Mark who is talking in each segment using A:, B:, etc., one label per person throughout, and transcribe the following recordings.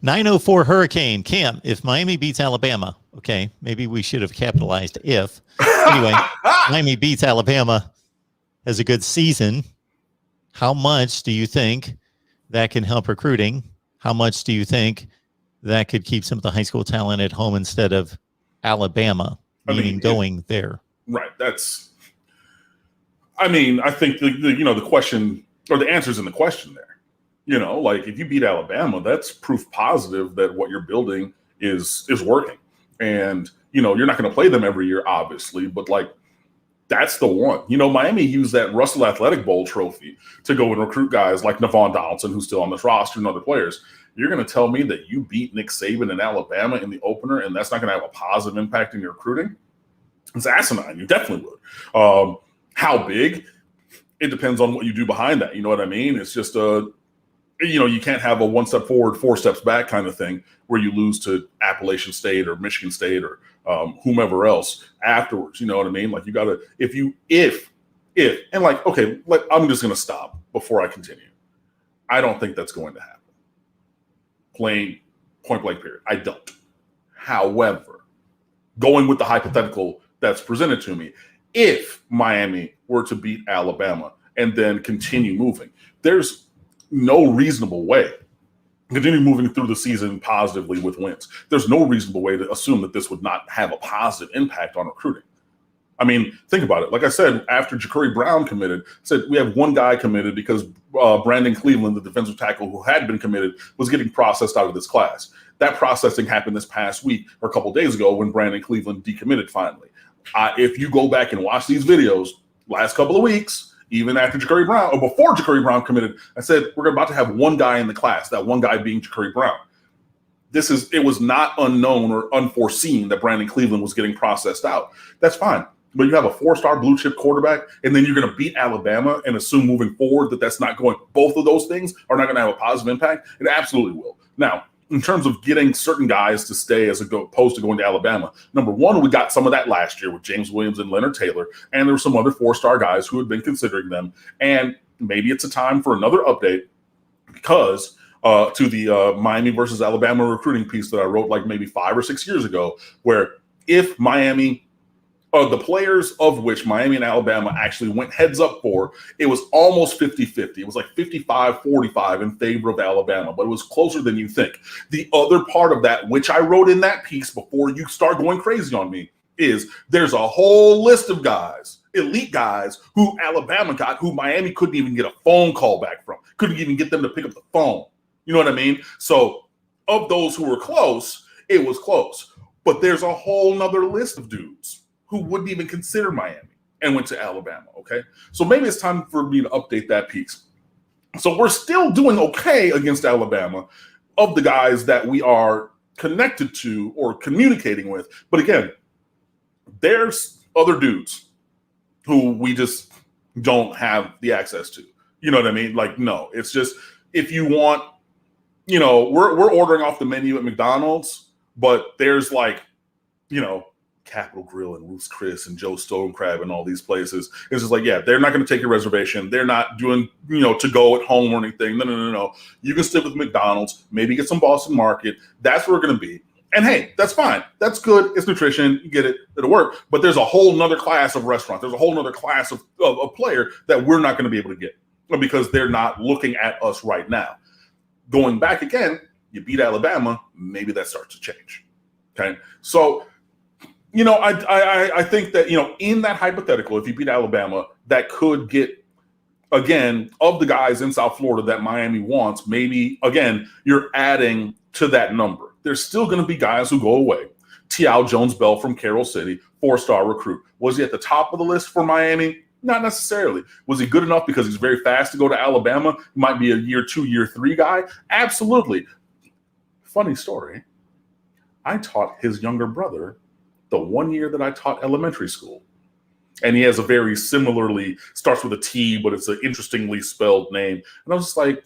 A: 904 Hurricane. Cam, if Miami beats Alabama, okay, maybe we should have capitalized if. Anyway, Miami beats Alabama, has a good season. How much do you think that can help recruiting? How much do you think that could keep some of the high school talent at home instead of Alabama, meaning going there?
B: Right. I think the question or the answer's in the question there. Like if you beat Alabama, that's proof positive that what you're building is working. And, you're not going to play them every year, obviously, but like that's the one. Miami used that Russell Athletic Bowl trophy to go and recruit guys like Navon Donaldson, who's still on this roster, and other players. You're going to tell me that you beat Nick Saban in Alabama in the opener, and that's not going to have a positive impact in your recruiting? It's asinine. You definitely would. How big? It depends on what you do behind that. You know what I mean? It's just you can't have a 1 step forward, 4 steps back kind of thing where you lose to Appalachian State or Michigan State or whomever else afterwards. You know what I mean? Like you got to, I'm just going to stop before I continue. I don't think that's going to happen. Plain point blank period. I don't. However, going with the hypothetical that's presented to me, if Miami were to beat Alabama and then continue moving, there's no reasonable way, continue moving through the season positively with wins. There's no reasonable way to assume that this would not have a positive impact on recruiting. Think about it. Like I said, after Ja'Cory Brown committed, said we have one guy committed because Brandon Cleveland, the defensive tackle who had been committed, was getting processed out of this class. That processing happened this past week or a couple days ago when Brandon Cleveland decommitted finally. If you go back and watch these videos, last couple of weeks, even after Ja'Cory Brown or before Ja'Cory Brown committed, I said we're about to have one guy in the class, that one guy being Ja'Cory Brown. It was not unknown or unforeseen that Brandon Cleveland was getting processed out. That's fine. But you have a 4-star blue chip quarterback, and then you're going to beat Alabama and assume moving forward that that's not going, both of those things are not going to have a positive impact. It absolutely will. Now, in terms of getting certain guys to stay as opposed to going to Alabama, number one, we got some of that last year with James Williams and Leonard Taylor, and there were some other 4-star guys who had been considering them. And maybe it's a time for another update because to the Miami versus Alabama recruiting piece that I wrote like maybe 5 or 6 years ago, where if Miami, the players of which Miami and Alabama actually went heads up for, it was almost 50-50. It was like 55-45 in favor of Alabama, but it was closer than you think. The other part of that, which I wrote in that piece before you start going crazy on me, is there's a whole list of guys, elite guys, who Alabama got, who Miami couldn't even get a phone call back from, couldn't even get them to pick up the phone. You know what I mean? So of those who were close, it was close. But there's a whole nother list of dudes who wouldn't even consider Miami and went to Alabama, okay? So maybe it's time for me to update that piece. So we're still doing okay against Alabama of the guys that we are connected to or communicating with. But again, there's other dudes who we just don't have the access to. You know what I mean? Like, no, it's just if you want, we're ordering off the menu at McDonald's, but there's like, Capitol Grill and Ruth's Chris and Joe Stone Crab and all these places. It's just like, yeah, they're not going to take your reservation. They're not doing, to go at home or anything. No. You can stick with McDonald's, maybe get some Boston Market. That's where we're going to be. And hey, that's fine. That's good. It's nutrition. You get it. It'll work. But there's a whole nother class of restaurant. There's a whole nother class of player that we're not going to be able to get because they're not looking at us right now. Going back again, you beat Alabama, maybe that starts to change. Okay. So, I think that, in that hypothetical, if you beat Alabama, that could get, again, of the guys in South Florida that Miami wants, maybe, again, you're adding to that number. There's still going to be guys who go away. Tiao Jones-Bell from Carroll City, 4-star recruit. Was he at the top of the list for Miami? Not necessarily. Was he good enough because he's very fast to go to Alabama? He might be a year 2, year 3 guy? Absolutely. Funny story. I taught his younger brother the 1 year that I taught elementary school. And he has a very similarly, starts with a T, but it's an interestingly spelled name. And I was just like,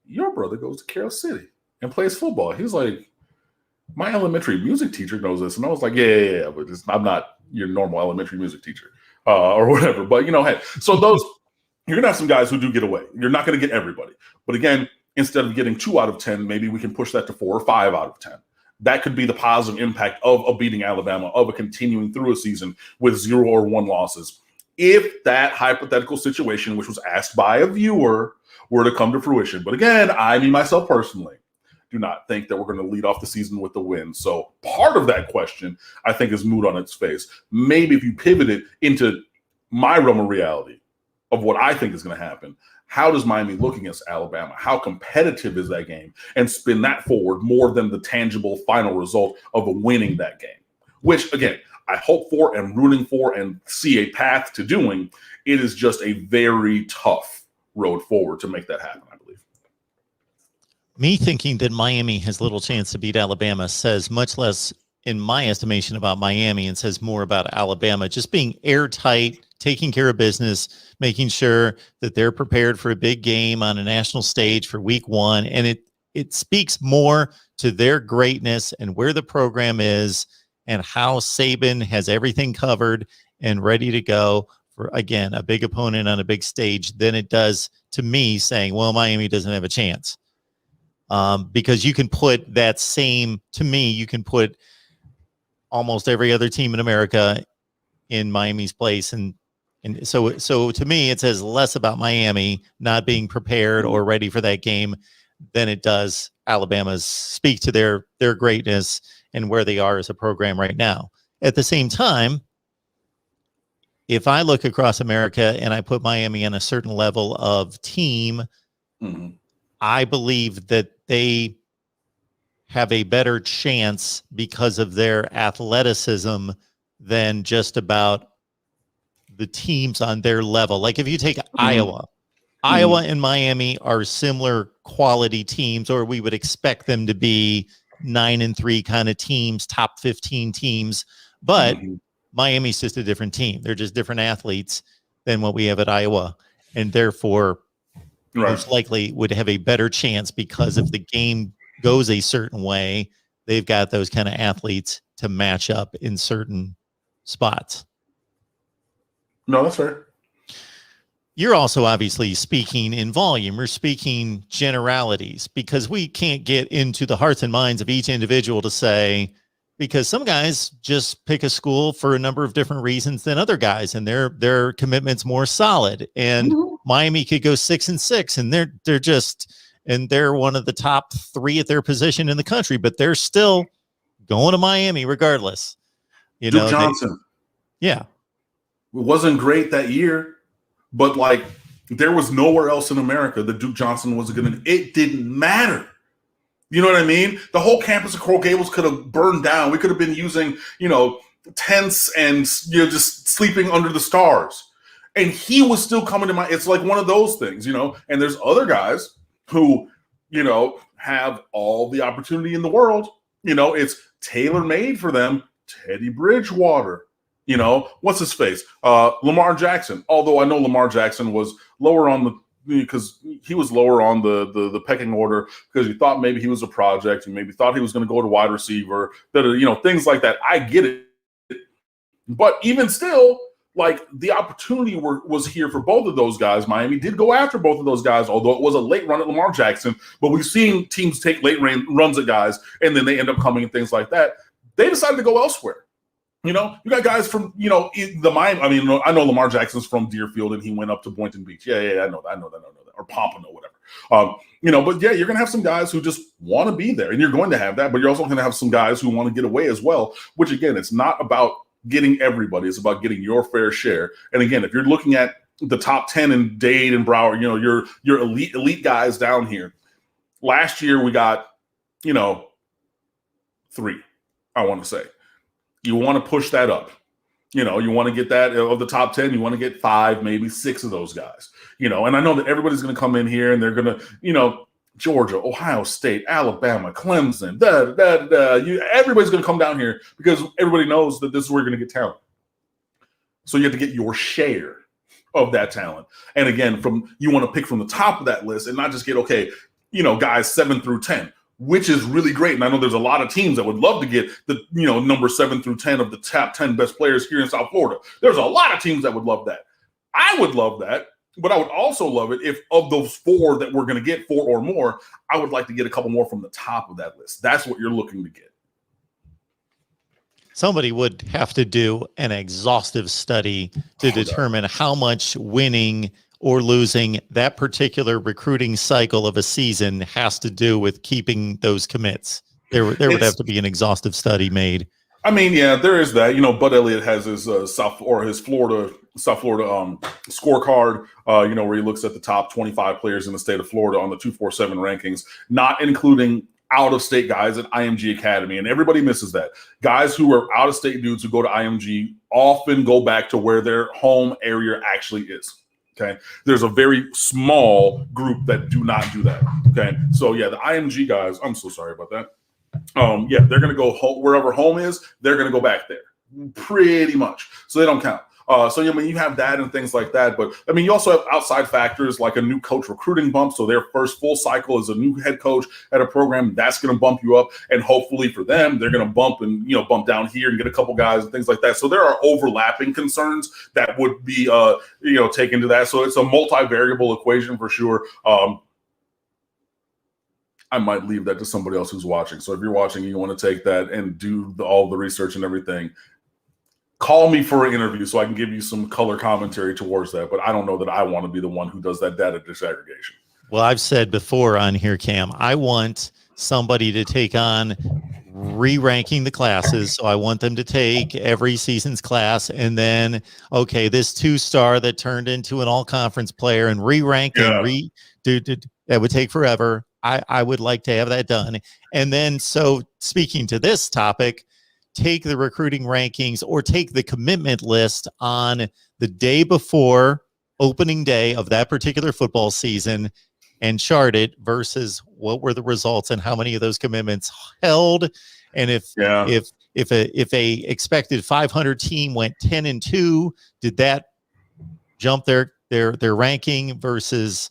B: your brother goes to Carroll City and plays football. He was like, my elementary music teacher knows this. And I was like, yeah, but I'm not your normal elementary music teacher or whatever. But, hey, so those, you're going to have some guys who do get away. You're not going to get everybody. But again, instead of getting 2 out of 10, maybe we can push that to 4 or 5 out of 10. That could be the positive impact of beating Alabama, of a continuing through a season with 0 or 1 losses. If that hypothetical situation, which was asked by a viewer, were to come to fruition. But again, I mean myself personally, do not think that we're going to lead off the season with the win. So part of that question, I think, is moot on its face. Maybe if you pivot it into my realm of reality of what I think is going to happen, how does Miami look against Alabama? How competitive is that game? And spin that forward more than the tangible final result of winning that game, which, again, I hope for and rooting for and see a path to doing. It is just a very tough road forward to make that happen, I believe.
A: Me thinking that Miami has little chance to beat Alabama says much less, in my estimation, about Miami and says more about Alabama just being airtight, taking care of business, making sure that they're prepared for a big game on a national stage for week 1. And it speaks more to their greatness and where the program is and how Saban has everything covered and ready to go for, again, a big opponent on a big stage than it does to me saying, well, Miami doesn't have a chance. Because you can put that same, to me, you can put almost every other team in America in Miami's place. And so to me, it says less about Miami not being prepared or ready for that game than it does Alabama's speak to their greatness and where they are as a program right now. At the same time, if I look across America and I put Miami on a certain level of team, I believe that they have a better chance because of their athleticism than just about the teams on their level. Like if you take Iowa and Miami are similar quality teams, or we would expect them to be 9-3 kind of teams, top 15 teams, but Miami's just a different team. They're just different athletes than what we have at Iowa. And therefore, most likely would have a better chance because if the game goes a certain way, they've got those kind of athletes to match up in certain spots.
B: No, that's fair.
A: You're also obviously speaking in volume. We're speaking generalities because we can't get into the hearts and minds of each individual to say, because some guys just pick a school for a number of different reasons than other guys, and their commitment's more solid. And Miami could go 6-6, and they're one of the top 3 at their position in the country, but they're still going to Miami regardless. You
B: Duke
A: know,
B: Johnson.
A: Yeah.
B: It wasn't great that year, but like there was nowhere else in America that Duke Johnson was going to. It didn't matter. You know what I mean? The whole campus of Coral Gables could have burned down. We could have been using, tents and, just sleeping under the stars. And he was still coming to it's like one of those things, and there's other guys who, have all the opportunity in the world. It's tailor-made for them. Teddy Bridgewater, what's his face? Lamar Jackson. Although I know Lamar Jackson was lower on the pecking order because he thought maybe he was a project and maybe thought he was going to go to wide receiver, things like that. I get it. But even still, like the opportunity was here for both of those guys. Miami did go after both of those guys, although it was a late run at Lamar Jackson. But we've seen teams take late runs at guys and then they end up coming and things like that. They decided to go elsewhere. You got guys from, the Miami. I mean, I know Lamar Jackson's from Deerfield and he went up to Boynton Beach. Yeah, I know that. Or Pompano, whatever. But yeah, you're going to have some guys who just want to be there and you're going to have that, but you're also going to have some guys who want to get away as well, which again, it's not about getting everybody. It's about getting your fair share. And again, if you're looking at the top 10 in Dade and Broward, your elite guys down here. Last year we got, 3, I want to say. You want to push that up. You want to get that of the top 10. You want to get 5, maybe 6 of those guys. And I know that everybody's going to come in here and they're going to, Georgia, Ohio State, Alabama, Clemson, everybody's going to come down here because everybody knows that this is where you're going to get talent. So you have to get your share of that talent. And again, you want to pick from the top of that list and not just get, guys 7 through 10. Which is really great. And I know there's a lot of teams that would love to get the, number 7 through 10 of the top 10 best players here in South Florida. There's a lot of teams that would love that. I would love that. But I would also love it if of those 4 that we're going to get, 4 or more, I would like to get a couple more from the top of that list. That's what you're looking to get.
A: Somebody would have to do an exhaustive study to determine how much winning or losing that particular recruiting cycle of a season has to do with keeping those commits. There would have to be an exhaustive study made.
B: I mean, yeah, there is that. Bud Elliott has his South Florida scorecard. Where he looks at the top 25 players in the state of Florida on the 247 rankings, not including out-of-state guys at IMG Academy, and everybody misses that. Guys who are out-of-state dudes who go to IMG often go back to where their home area actually is. Okay, there's a very small group that do not do that. Okay, so yeah, the IMG guys. I'm so sorry about that. They're going to go wherever home is. They're going to go back there, pretty much. So they don't count. You have that and things like that. But I mean, you also have outside factors like a new coach recruiting bump. So their first full cycle as a new head coach at a program, that's going to bump you up. And hopefully for them, they're going to bump down here and get a couple guys and things like that. So there are overlapping concerns that would be, taken to that. So it's a multivariable equation for sure. I might leave that to somebody else who's watching. So if you're watching, you want to take that and do all the research and everything, call me for an interview so I can give you some color commentary towards that. But I don't know that I want to be the one who does that data disaggregation.
A: Well, I've said before on here, Cam, I want somebody to take on re-ranking the classes. So I want them to take every season's class and then, okay, this 2-star that turned into an all-conference player and re-rank and that would take forever. I would like to have that done. And then, so speaking to this topic, take the recruiting rankings or take the commitment list on the day before opening day of that particular football season and chart it versus what were the results and how many of those commitments held. And if a expected 500 team went 10-2, did that jump their ranking versus,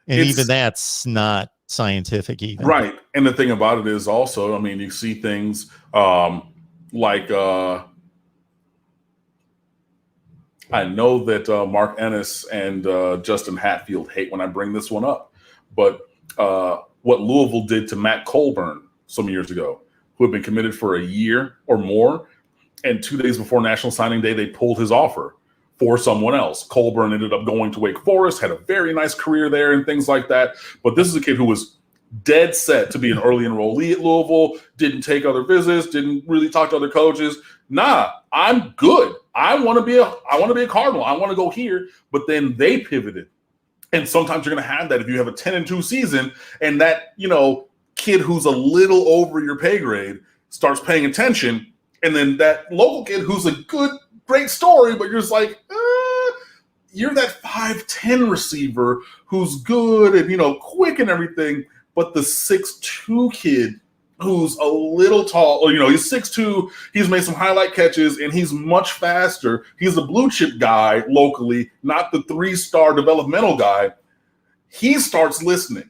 A: and even that's not scientific even.
B: Right. And the thing about it is also, I mean, you see things like I know that Mark Ennis and Justin Hatfield hate when I bring this one up, but what Louisville did to Matt Colburn some years ago, who had been committed for a year or more, and 2 days before National Signing Day, they pulled his offer for someone else. Colburn ended up going to Wake Forest, had a very nice career there and things like that. But this is a kid who was dead set to be an early enrollee at Louisville, didn't take other visits, didn't really talk to other coaches. Nah, I'm good. I want to be a Cardinal. I want to go here. But then they pivoted. And sometimes you're going to have that if you have a 10-2 season and that, kid who's a little over your pay grade starts paying attention. And then that local kid who's a great story, but you're just like, you're that 5'10 receiver who's good and, quick and everything. But the 6'2 kid who's a little tall, or, he's 6'2, he's made some highlight catches, and he's much faster. He's a blue chip guy locally, not the 3-star developmental guy. He starts listening.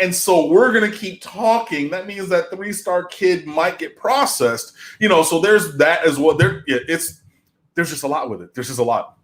B: And so we're going to keep talking. That means that 3-star kid might get processed, so there's that as well. There's just a lot with it. There's just a lot.